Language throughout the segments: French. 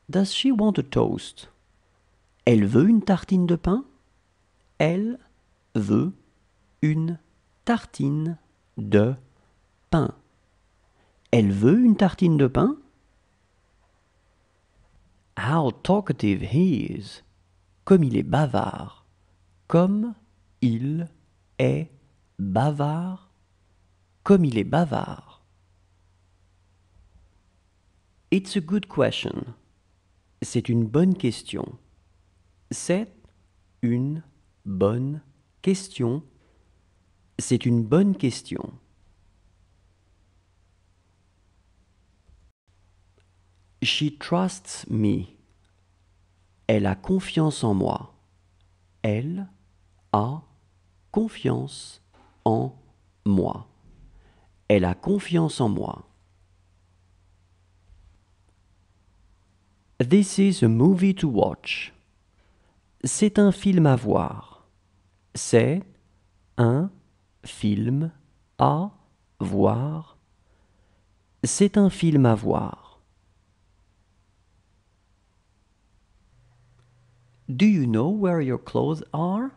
Does she want a toast? Elle veut une tartine de pain? Elle veut une tartine de pain. Elle veut une tartine de pain? How talkative he is. Comme il est bavard. Comme il est bavard. Comme il est bavard. It's a good question. C'est une bonne question. C'est une bonne question. C'est une bonne question. She trusts me. Elle a confiance en moi. Elle a confiance en moi. Elle a confiance en moi. This is a movie to watch. C'est un film à voir. C'est un film à voir. C'est un film à voir. Do you know where your clothes are?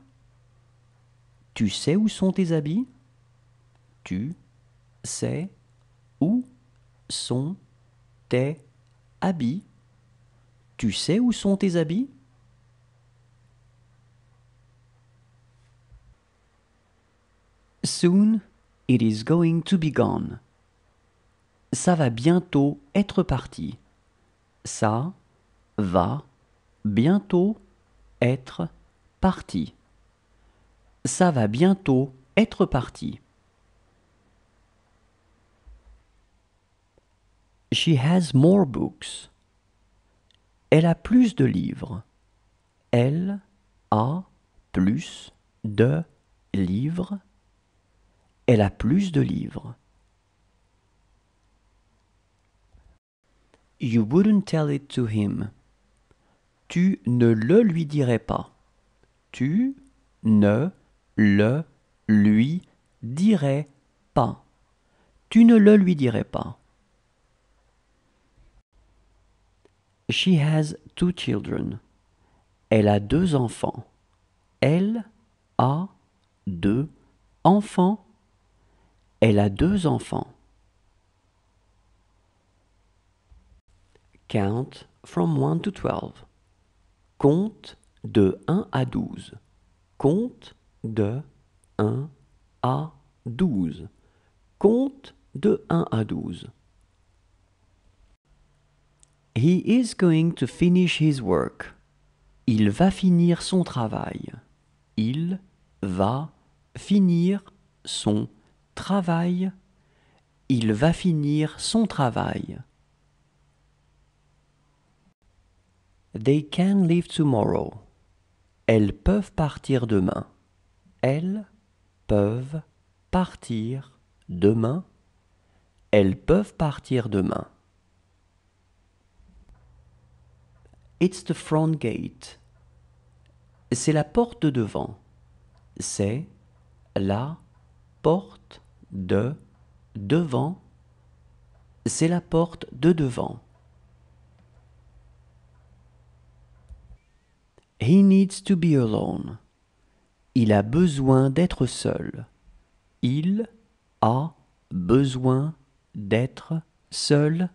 Tu sais où sont tes habits? Tu sais où sont tes habits? Tu sais où sont tes habits? Soon it is going to be gone. Ça va bientôt être parti. Ça va bientôt être parti. Ça va bientôt être parti. She has more books. Elle a plus de livres. Elle a plus de livres. Elle a plus de livres. You wouldn't tell it to him. Tu ne le lui dirais pas. Tu ne le lui dirais pas. Tu ne le lui dirais pas. She has 2 children. Elle a 2 enfants. Elle a 2 enfants. Elle a 2 enfants. Count from 1 to 12. Compte de 1 à 12. Compte de 1 à 12. Compte de 1 à 12. He is going to finish his work. Il va finir son travail. Il va finir son travail. Il va finir son travail. They can leave tomorrow. Elles peuvent partir demain. Elles peuvent partir demain. Elles peuvent partir demain. It's the front gate. C'est la porte de devant. C'est la porte de devant. C'est la porte de devant. He needs to be alone. Il a besoin d'être seul. Il a besoin d'être seul.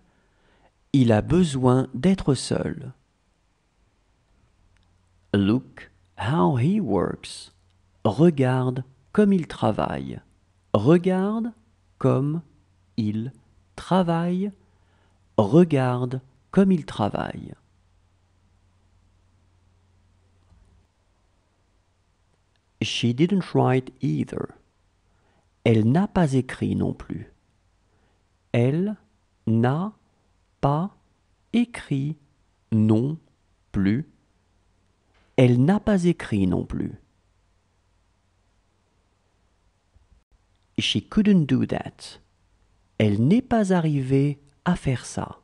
Il a besoin d'être seul. Look how he works. Regarde comme il travaille. Regarde comme il travaille. Regarde comme il travaille. She didn't write either. Elle n'a pas écrit non plus. Elle n'a pas écrit non plus. Elle n'a pas écrit non plus. She couldn't do that. Elle n'est pas arrivée à faire ça.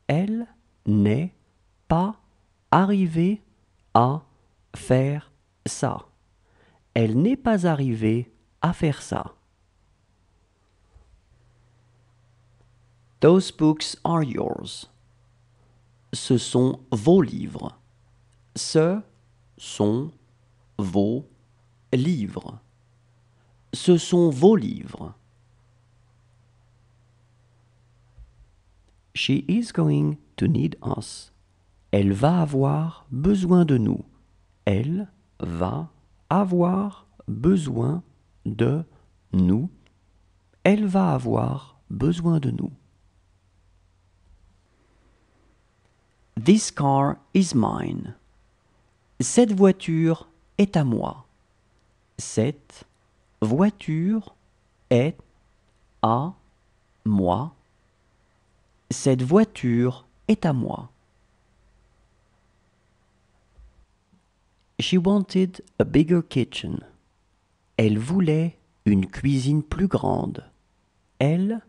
Elle n'est pas arrivée à faire ça. Elle n'est pas arrivée à faire ça. Those books are yours. ce sont vos livres. Ce sont vos livres. Ce sont vos livres. She is going to need us. Elle va avoir besoin de nous. Elle va avoir besoin de nous. Elle va avoir besoin de nous. This car is mine. Cette voiture est à moi. Cette voiture est à moi. Cette voiture est à moi. She wanted a bigger kitchen. Elle voulait une cuisine plus grande. Elle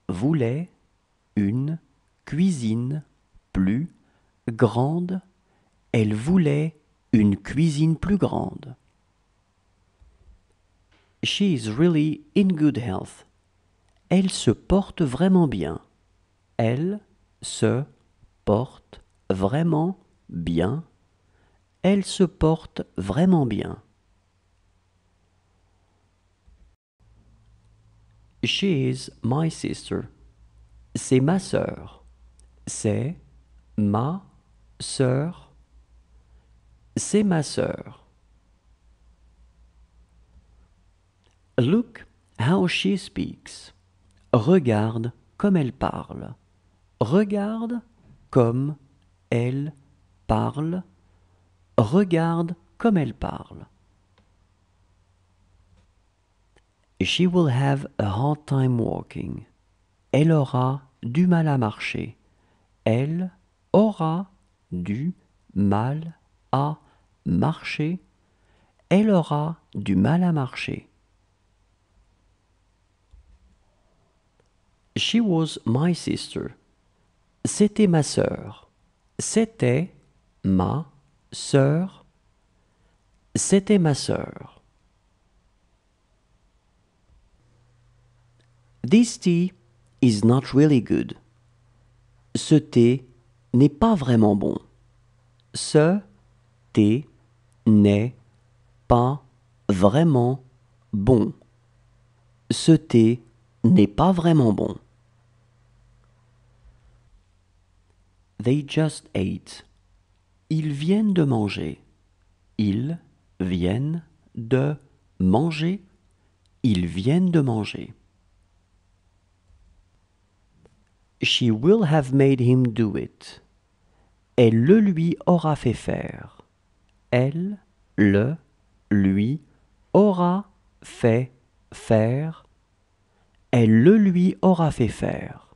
voulait une cuisine plus grande. Elle voulait une cuisine plus grande. She is really in good health. Elle se porte vraiment bien. Elle se porte vraiment bien. Elle se porte vraiment bien. She is my sister. C'est ma sœur. C'est ma sœur. C'est ma sœur. Look how she speaks. Regarde comme elle parle. Regarde comme elle parle. Regarde comme elle parle. She will have a hard time walking. Elle aura du mal à marcher. Elle aura du mal à marcher. Elle aura du mal à marcher. She was my sister. C'était ma sœur. C'était ma sœur. C'était ma sœur. This tea is not really good. Ce thé n'est pas vraiment bon. Ce thé n'est pas vraiment bon. Ce thé n'est pas vraiment bon. They just ate. Ils viennent de manger. Ils viennent de manger. Ils viennent de manger. She will have made him do it. Elle le lui aura fait faire. Elle le lui aura fait faire. Elle le lui aura fait faire.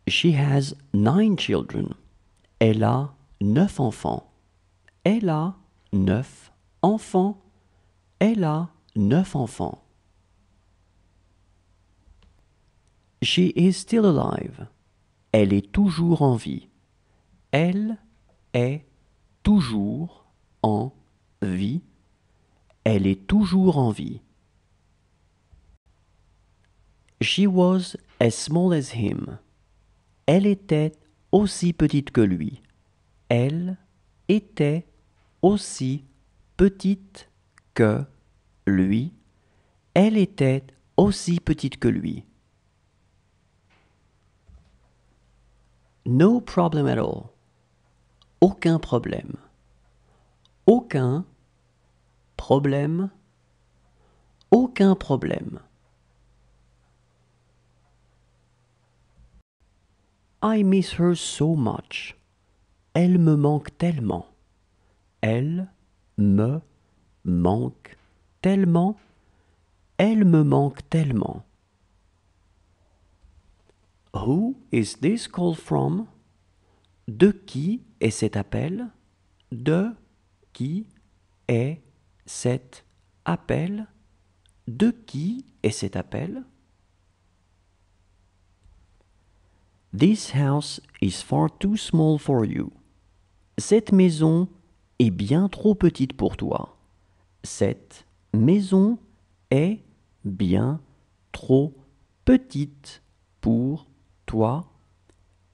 She has 9 children. Elle a 9 enfants. Elle a 9 enfants. Elle a 9 enfants. She is still alive. Elle est toujours en vie. Elle est toujours en vie. Elle est toujours en vie. She was as small as him. Elle était aussi petite que lui. Elle était aussi petite que lui. Elle était aussi petite que lui. No problem at all. Aucun problème. Aucun problème. Aucun problème. I miss her so much. Elle me manque tellement. Elle me manque tellement. Elle me manque tellement. Who is this call from? De qui est cet appel? De qui est cet appel? De qui est cet appel? This house is far too small for you. Cette maison est bien trop petite pour toi. Cette maison est bien trop petite pour toi.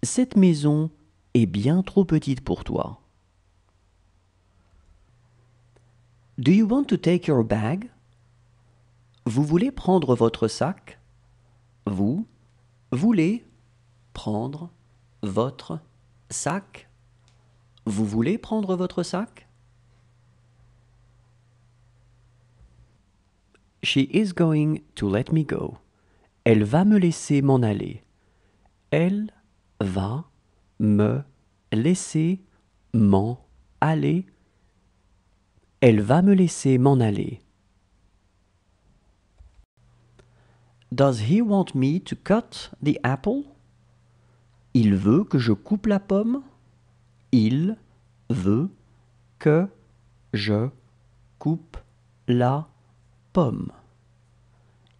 Cette maison est bien trop petite pour toi. Do you want to take your bag? Vous voulez prendre votre sac? Vous voulez prendre votre sac? Vous voulez prendre votre sac? She is going to let me go. Elle va me laisser m'en aller. Elle va me laisser m'en aller. Elle va me laisser m'en aller. Does he want me to cut the apple? Il veut que je coupe la pomme? Il veut que je coupe la pomme.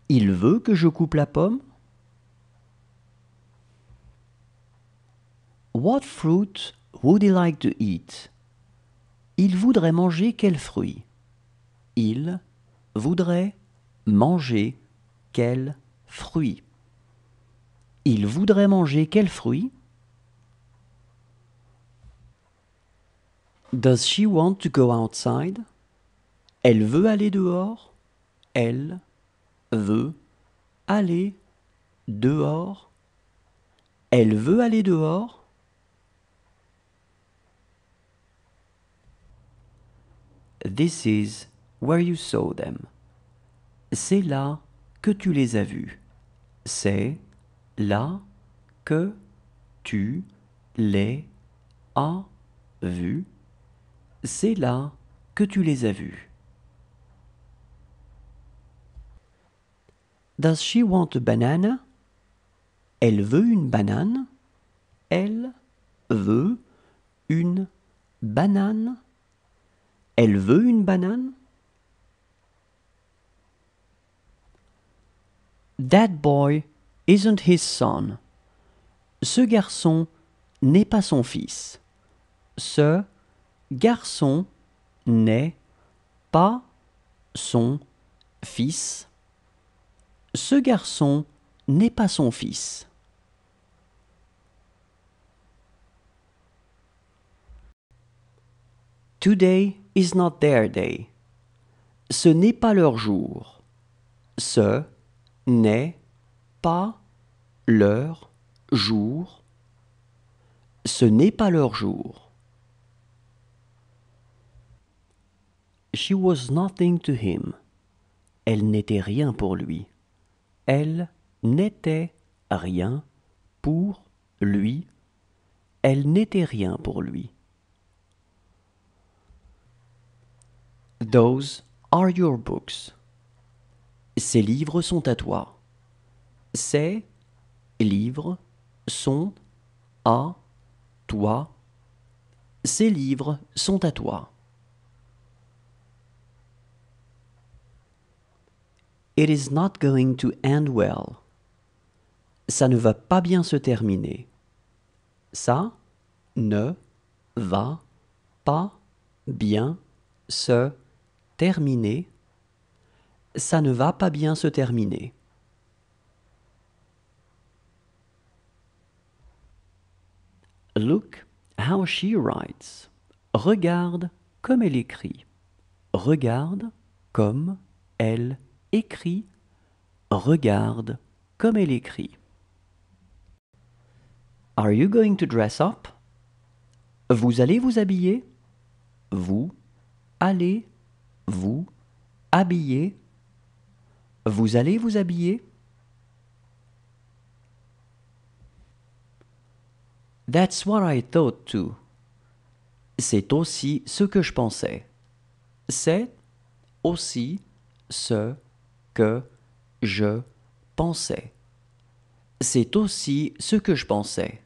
Il veut que je coupe la pomme? What fruit would he like to eat? Il voudrait manger quel fruit? Il voudrait manger quel fruit? Il voudrait manger quel fruit? Does she want to go outside? Elle veut aller dehors? Elle veut aller dehors? Elle veut aller dehors? This is where you saw them. C'est là que tu les as vus. C'est là que tu les as vus. C'est là que tu les as vus. Does she want a banana? Elle veut une banane? Elle veut une banane? Elle veut une banane? That boy isn't his son. Ce garçon n'est pas son fils. Ce garçon n'est pas son fils. Ce garçon n'est pas son fils. Today is not their day. Ce n'est pas leur jour. Ce n'est pas leur jour. Ce n'est pas leur jour. She was nothing to him. Elle n'était rien pour lui. Elle n'était rien pour lui. Elle n'était rien pour lui. Those are your books. Ces livres sont à toi. Ces livres sont à toi. Ces livres sont à toi. It is not going to end well. Ça ne va pas bien se terminer. Ça ne va pas bien se terminer. Ça ne va pas bien se terminer. Look how she writes. Regarde comme elle écrit. Regarde comme elle écrit. Regarde comme elle écrit. Are you going to dress up? Vous allez vous habiller? Vous allez vous habiller? Vous allez vous habiller? That's what I thought too. C'est aussi ce que je pensais. C'est aussi ce que je pensais. C'est aussi ce que je pensais.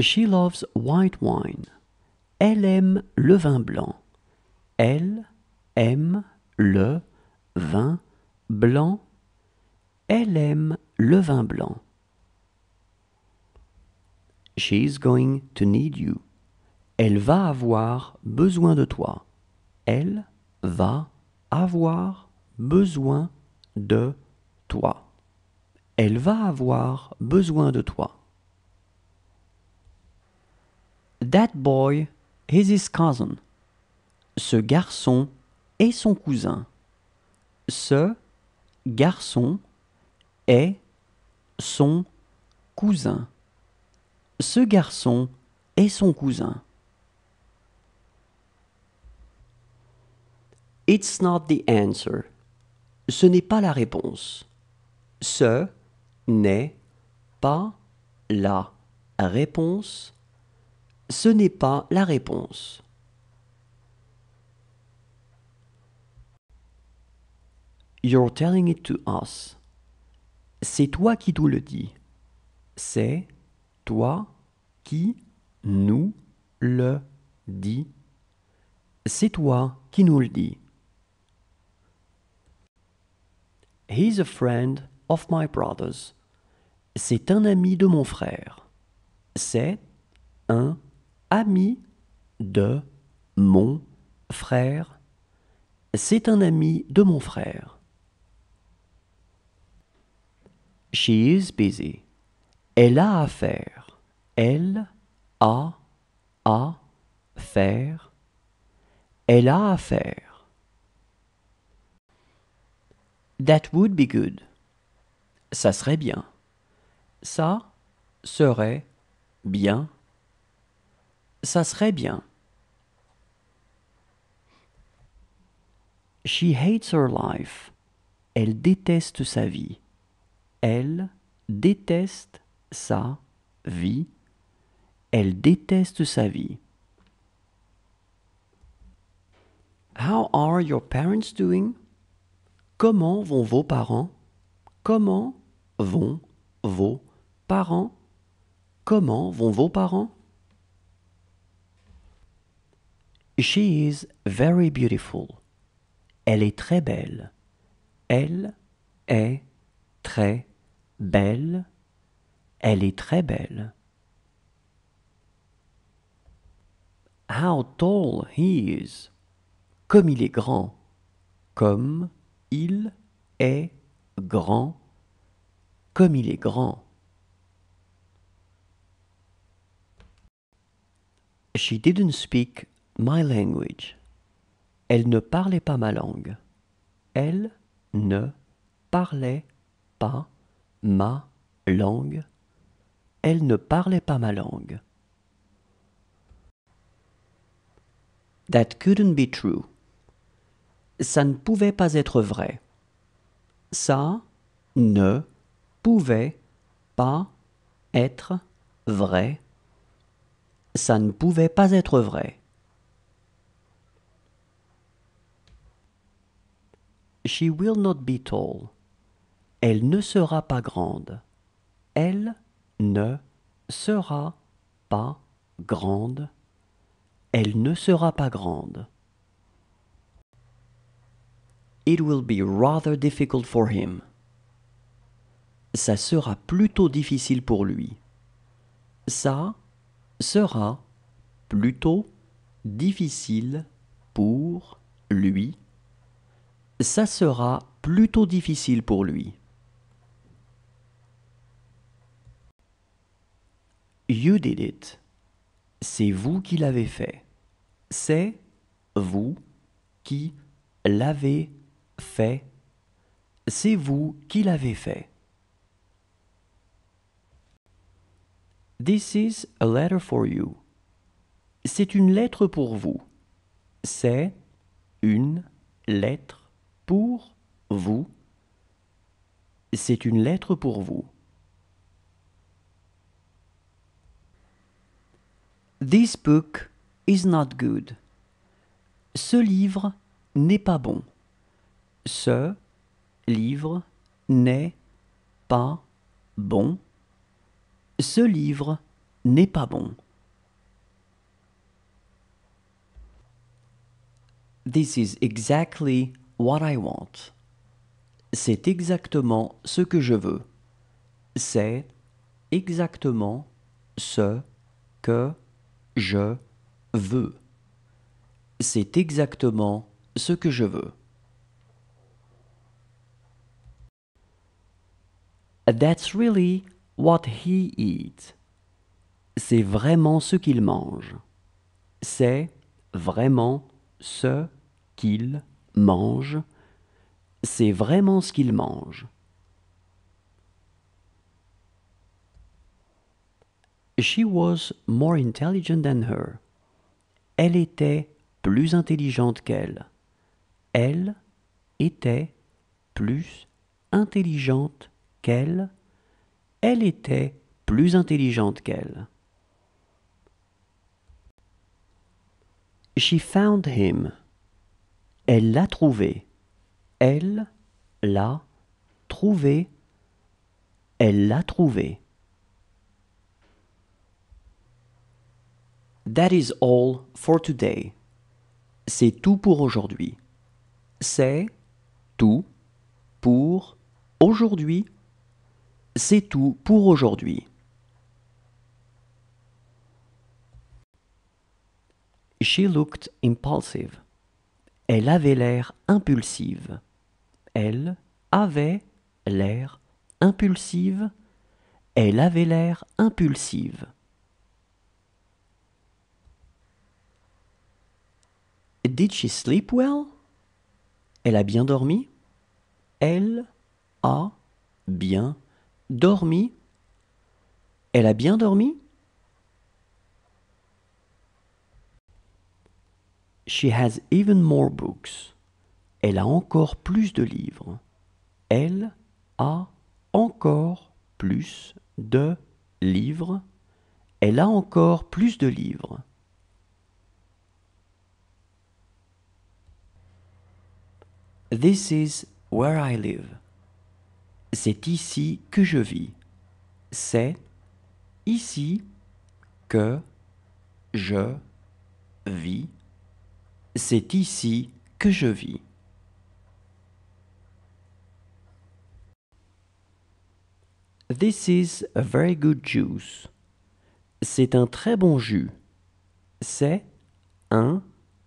She loves white wine. Elle aime le vin blanc. Elle aime le vin blanc. Elle aime le vin blanc. She's going to need you. Elle va avoir besoin de toi. Elle va avoir besoin de toi. Elle va avoir besoin de toi. That boy is his cousin. Ce garçon est son cousin. Ce garçon est son cousin. Ce garçon est son cousin. It's not the answer. Ce n'est pas la réponse. Ce n'est pas la réponse. Ce n'est pas la réponse. You're telling it to us. C'est toi qui nous le dis. C'est toi qui nous le dis. C'est toi qui nous le dis. He's a friend of my brother's. C'est un ami de mon frère. C'est un ami de mon frère. C'est un ami de mon frère. She is busy. Elle a à faire. Elle a à faire. Elle a à faire. That would be good. Ça serait bien. Ça serait bien. Ça serait bien. She hates her life. Elle déteste sa vie. Elle déteste sa vie. Elle déteste sa vie. How are your parents doing? Comment vont vos parents? Comment vont vos parents? Comment vont vos parents? She is very beautiful. Elle est très belle. Elle est très belle. Elle est très belle. How tall he is. Comme il est grand. Comme il est grand. Comme il est grand. She didn't speak my language. Elle ne parlait pas ma langue. Elle ne parlait pas ma langue. Elle ne parlait pas ma langue. That couldn't be true. Ça ne pouvait pas être vrai. Ça ne pouvait pas être vrai. Ça ne pouvait pas être vrai. She will not be tall. Elle ne sera pas grande. Elle ne sera pas grande. Elle ne sera pas grande. It will be rather difficult for him. Ça sera plutôt difficile pour lui. Ça sera plutôt difficile pour lui. Ça sera plutôt difficile pour lui. You did it. C'est vous qui l'avez fait. C'est vous qui l'avez fait. C'est vous qui l'avez fait. This is a letter for you. C'est une lettre pour vous. C'est une lettre pour vous. C'est une lettre pour vous. This book is not good. Ce livre n'est pas bon. Ce livre n'est pas bon. Ce livre n'est pas bon. This is exactly what I want. C'est exactement ce que je veux. C'est exactement ce que je veux. C'est exactement ce que je veux. That's really what he eats. C'est vraiment ce qu'il mange. C'est vraiment ce qu'il mange. C'est vraiment ce qu'il mange. She was more intelligent than her. Elle était plus intelligente qu'elle. Elle était plus intelligente qu'elle. Elle était plus intelligente qu'elle. She found him. Elle l'a trouvé. Elle l'a trouvé. Elle l'a trouvé. That is all for today. C'est tout pour aujourd'hui. C'est tout pour aujourd'hui. C'est tout pour aujourd'hui. She looked impulsive. Elle avait l'air impulsive. Elle avait l'air impulsive. Elle avait l'air impulsive. Did she sleep well? Elle a bien dormi? Elle a bien dormi? Elle a bien dormi? She has even more books. Elle a encore plus de livres. Elle a encore plus de livres. Elle a encore plus de livres. This is where I live. C'est ici que je vis. C'est ici que je vis. C'est ici que je vis. This is a very good juice. C'est un très bon jus. C'est un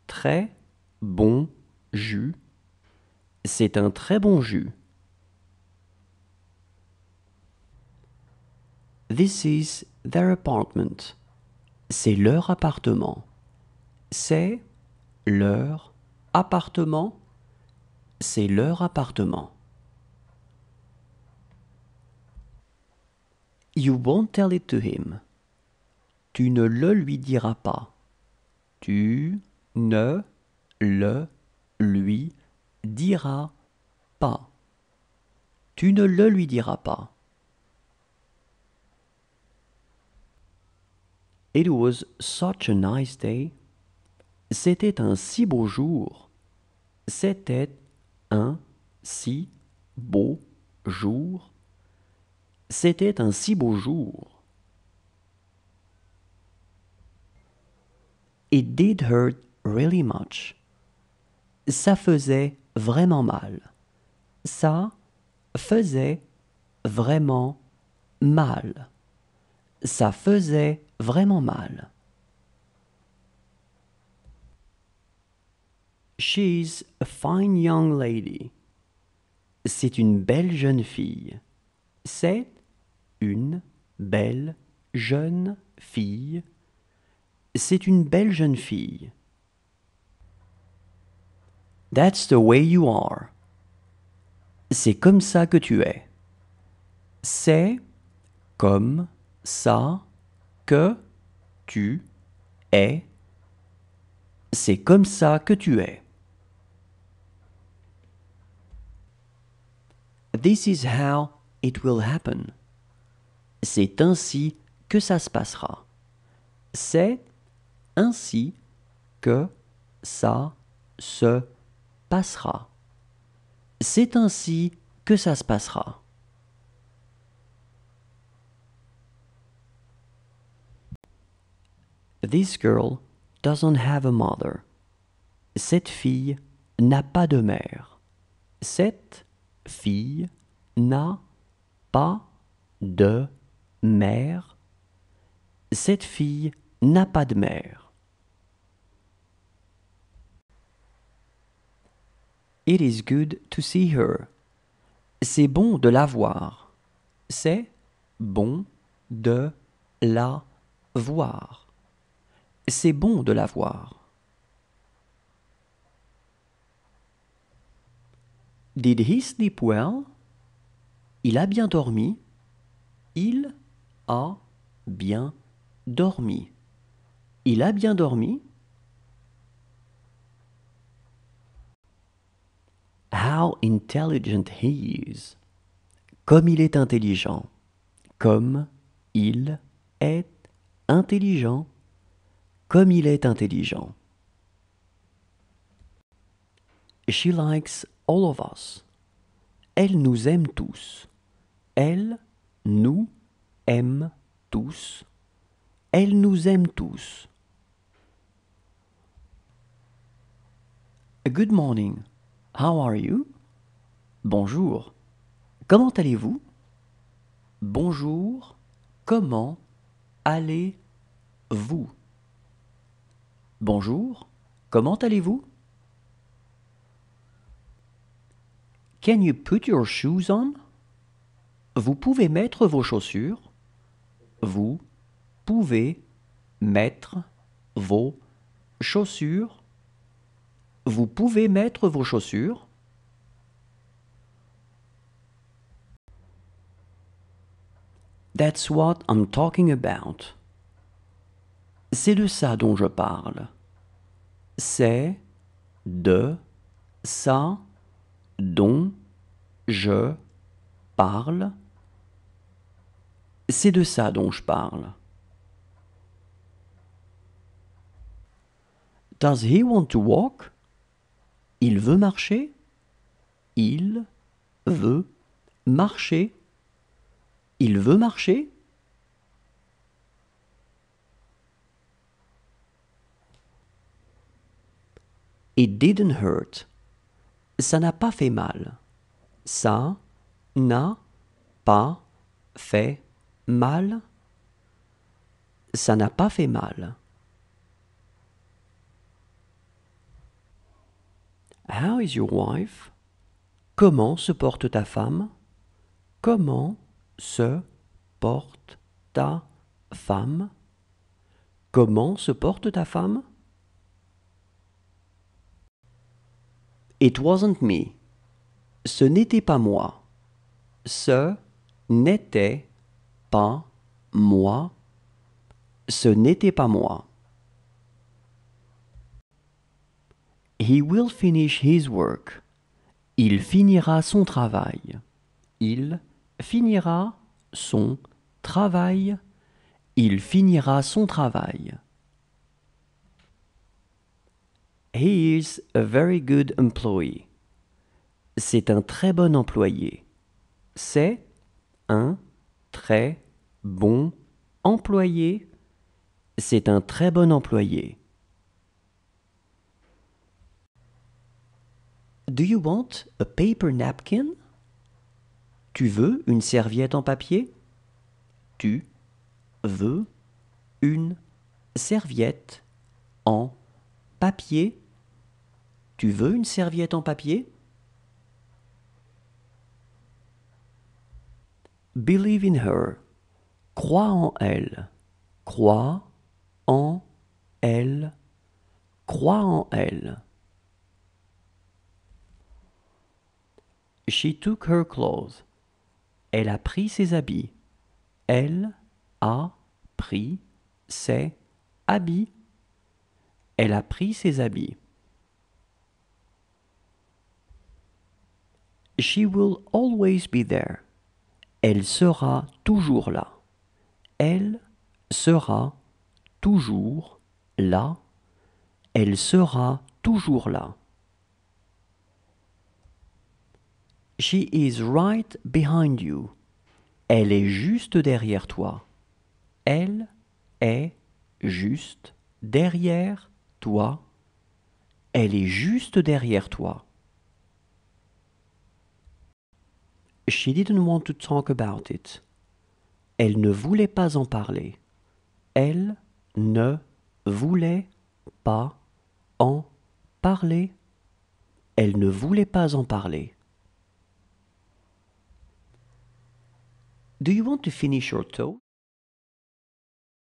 très bon jus. C'est un très bon jus. This is their apartment. C'est leur appartement. C'est leur appartement. C'est leur appartement. You won't tell it to him. Tu ne le lui diras pas. Tu ne le lui diras pas. Tu ne le lui diras pas. It was such a nice day. C'était un si beau jour. C'était un si beau jour. C'était un si beau jour. It did hurt really much. Ça faisait vraiment mal. Ça faisait vraiment mal. Ça faisait vraiment mal. She's a fine young lady. C'est une belle jeune fille. C'est une belle jeune fille. C'est une belle jeune fille. That's the way you are. C'est comme ça que tu es. C'est comme ça que tu es. C'est comme ça que tu es. This is how it will happen. C'est ainsi que ça se passera. C'est ainsi que ça se passera. C'est ainsi que ça se passera. This girl doesn't have a mother. Cette fille n'a pas de mère. Cette fille n'a pas de mère. Cette fille n'a pas de mère. It is good to see her. C'est bon de la voir. C'est bon de la voir. C'est bon de la voir. Did he sleep well? Il a bien dormi. Il a bien dormi. Il a bien dormi. How intelligent he is. Comme il est intelligent. Comme il est intelligent. Comme il est intelligent. She likes all of us. Elle nous aime tous. Elle nous aime tous. Elle nous aime tous. Good morning. How are you? Bonjour. Comment allez-vous? Bonjour. Comment allez-vous? Bonjour. Comment allez-vous? Can you put your shoes on? Vous pouvez mettre vos chaussures. Vous pouvez mettre vos chaussures. Vous pouvez mettre vos chaussures. That's what I'm talking about. C'est de ça dont je parle. C'est de ça dont je parle. C'est de ça dont je parle. Does he want to walk? Il veut marcher? Il veut marcher? Il veut marcher? It didn't hurt. Ça n'a pas fait mal. Ça n'a pas fait mal. Ça n'a pas fait mal. How is your wife? Comment se porte ta femme? Comment se porte ta femme? Comment se porte ta femme? It wasn't me. Ce n'était pas moi. Ce n'était pas moi. Ce n'était pas moi. He will finish his work. Il finira son travail. Il finira son travail. Il finira son travail. He is a very good employee. C'est un très bon employé. C'est un très bon employé. C'est un très bon employé. Do you want a paper napkin? Tu veux une serviette en papier? Tu veux une serviette en papier? Tu veux une serviette en papier? Believe in her. Crois en elle. Crois en elle. Crois en elle. She took her clothes. Elle a pris ses habits. Elle a pris ses habits. Elle a pris ses habits. She will always be there. Elle sera toujours là. Elle sera toujours là. Elle sera toujours là. She is right behind you. Elle est juste derrière toi. Elle est juste derrière toi. Elle est juste derrière toi. She didn't want to talk about it. Elle ne voulait pas en parler. Elle ne voulait pas en parler. Elle ne voulait pas en parler. Do you want to finish your toast?